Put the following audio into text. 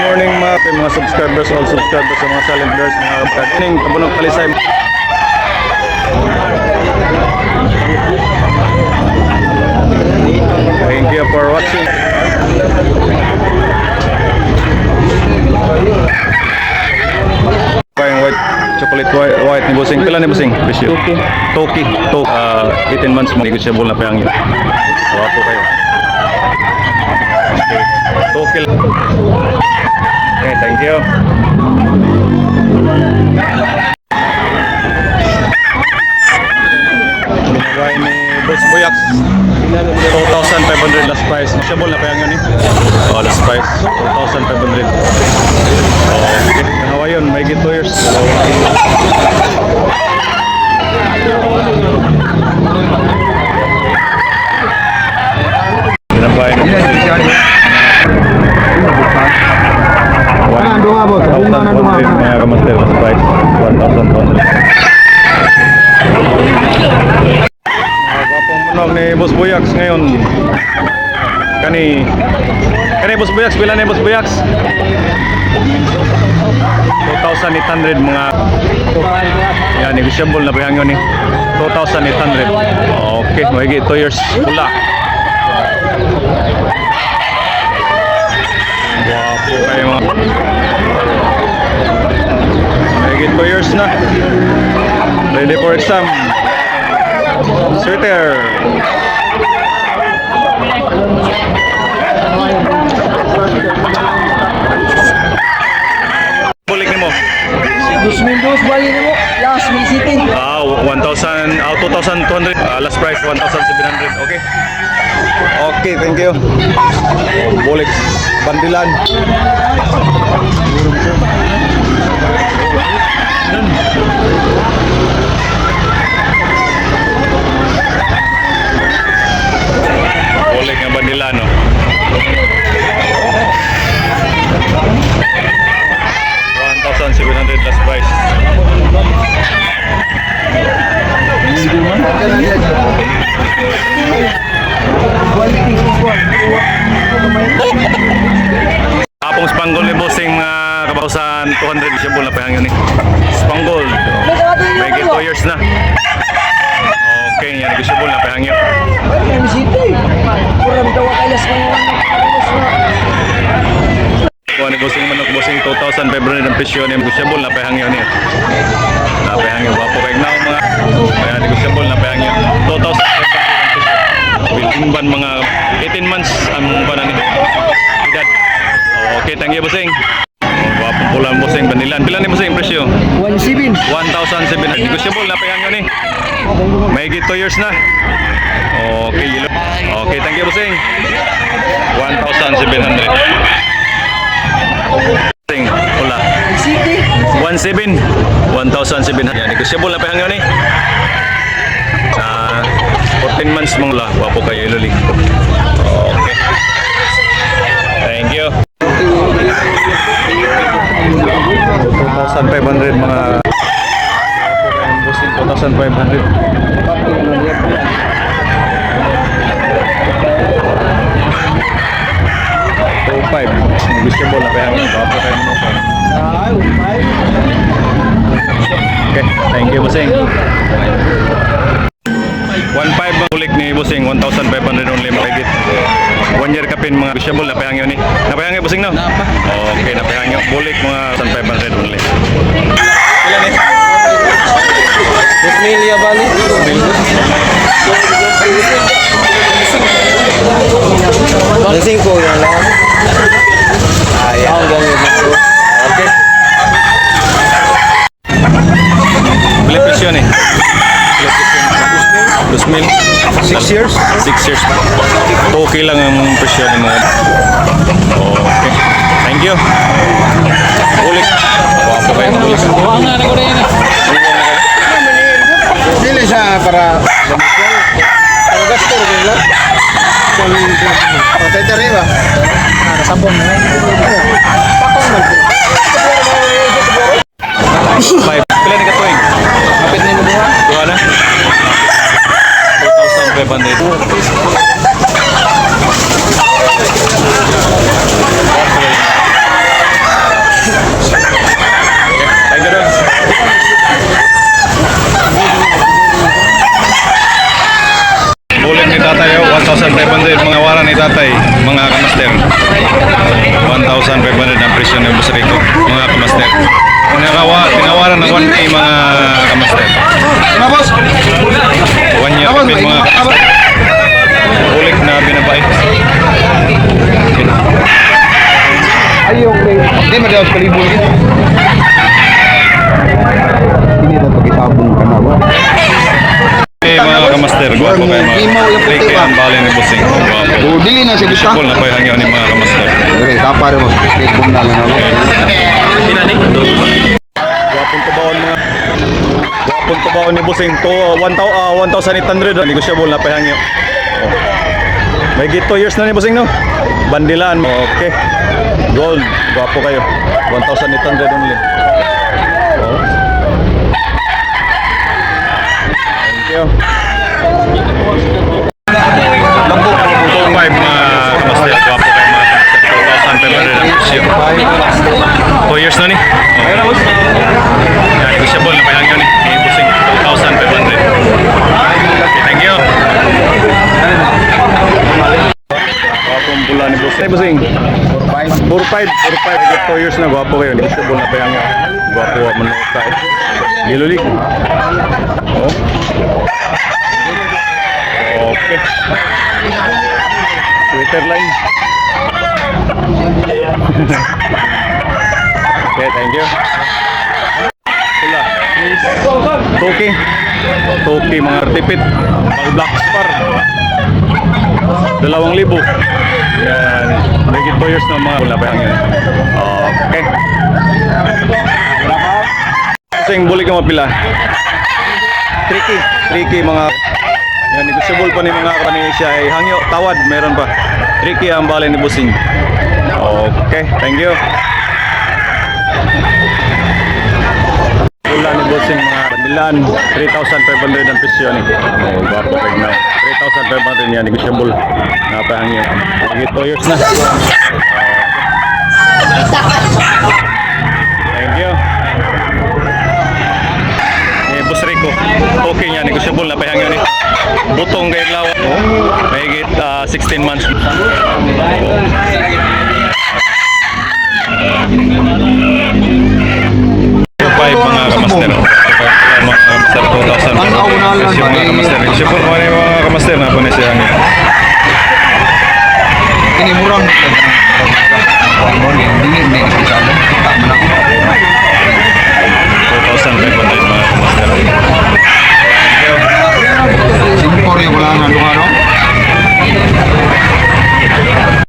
Morning mga subscribers, all subscribers sa mga silent viewers, mga kapatining Tabunok Talisay. Thank you for watching. Yung white chocolate white ni Busing. Pila ni Busing? Presyo. Toki. 18 months negotiable na pa yung wapo kayo. Okay. Okay, thank you. Binigay ni Boss Boyax 2,500 last price. Negotiable na pa yung yun eh. Oh, last price 2,500. Okay. Nahawa yun, may 2 years. Binabay ni mga kamaster last price 1,200. Gapong munog ni Boss Boyax ngayon. Kani Boss Boyax, pila ni Boss Boyax? 2,800 mga yan, negotiable na pihang yun eh. 2,800. Okay, mahigit 2 years pula. Wapo kayo mga mahigit 2 years na. Ready for exam. Sweater. Bulik ni mo. 2,000 bali ni mo. Last May City. 2,200. Last price 1,700. Okay. Okay, thank you. Bulik bandilan. Bulik ng bandilan, no. 1,700 last price. Apong Spangold ni Bossing kabakusan 200 siya na pahang yun eh. Spangold. May 2 years na. Okay, yan negotiable na pahang yun. May City. Kurang daw kayas mo. Kuha ni Bossing manok, Bossing 2,500 ang presyo niya. Negotiable na pahang yun eh. Na pahang yun. Wapo kayo na mga kaya negotiable na pahang yun. 2,500 Wilson mga 18 months ang banan nito. Edad. Okay, thank you Bossing. Wapong pulang Bossing banilan. Pila ni Bossing presyo? 1,700. 1,700. Negotiable na pahang yun eh. May 2 years na. Okay, yellow. Okay, thank you Bossing. 1,700. Bossing, pula. City. 1,700. 1,700. Yan, negotiable na pahang yun eh. 14 months mong la. Wapo kayo iluli. Okay. Thank you. 2,500 mga Bossing 2,500. 2,500. Negotiable na pahang yun. Wapo kayo mo. Okay, thank you Bossing. 1,500 bulik ni Bossing, 1,500 only mahigit. 1 year kapin mga negotiable na pahang yun eh. Napahang yun Bossing no? Napa. Okay, napahang yun. Bulik mga 1,500 only. Ilan eh? 2,000 bali. 2,000 ko yan lang. Ang ganyan nito. Okay. Bili presyo ni. 2,000. 6 years? 6 years. Okay lang ang presyo ni mga. Okay. Thank you. Bulik. Wapo kayo bulik. Huwag na ko rin. Dili siya para gasto rin lang. Patay tayo ba? Sabon na. Pakong man. 5. Pila ni katuig? Kapit ni mo buha? Duha na? 2,500. 1,500 mga wara ni tatay, mga kamaster. 1,500 ang presyo ng Boss Rico, mga kamaster. Tinawaran ng 1K mga kamaster. 1 year kapit mga kamaster. Ulik na binabay. Ayok kay. Di madaos kalibol din. Ini na pakitabong ka na ba? Mga kamaster, gwapo kayo mga. Rike ang bali ni Bossing. Gwapo. O dili na siya kita. Sipol na kayo hangyaw ni mga kamaster. Dire kapare mo. Facebook na lang ako. Gwapong tubaon mga. Gwapong tubaon ni Bossing. 1,800. Negosyable na pahangyo. May git 2 years na ni Bossing no? Bandilan. Okay. Gold. Gwapo kayo. 1,800 only. Oh. Thank you. Lambo. 2,500 mga kamaster. Gwapo kayo mga kamaster. 2,500 ang presyo. 2 years na ni? Okay. Yan, negosyable na pahangyo ni Bossing. 2,500. Okay, thank you. Gwapong pula ni Bossing. Bossing. 4-5. 2 years na. Gwapo kayo. Negosyable na pahangyo. Gwapo ang manok tayo. Lilulig. Oh. Okay. Twitter line. Okay, thank you. Pula. Toki mga tipit. Mga black spar. 2,000. Yan. Megit 2 years na mga pula pa yan. Okay. Sing buli ka mapila. Tricky mga yan, negosyable pa ni mga kanina siya ay hangyo, tawad, meron pa. Tricky ang bali ni Bossing. Okay, thank you. Pula ni Bossing mga bandilan, 3,500 ang presyo ni. Oh, gwapo peg na. 3,500 yan, negosyable. Napahangyo. Lagi 2 years na. Thank you. Boss Rico, okay niya, negosyable na pahangyo ni. Butong kay lawa. May higit 16 months.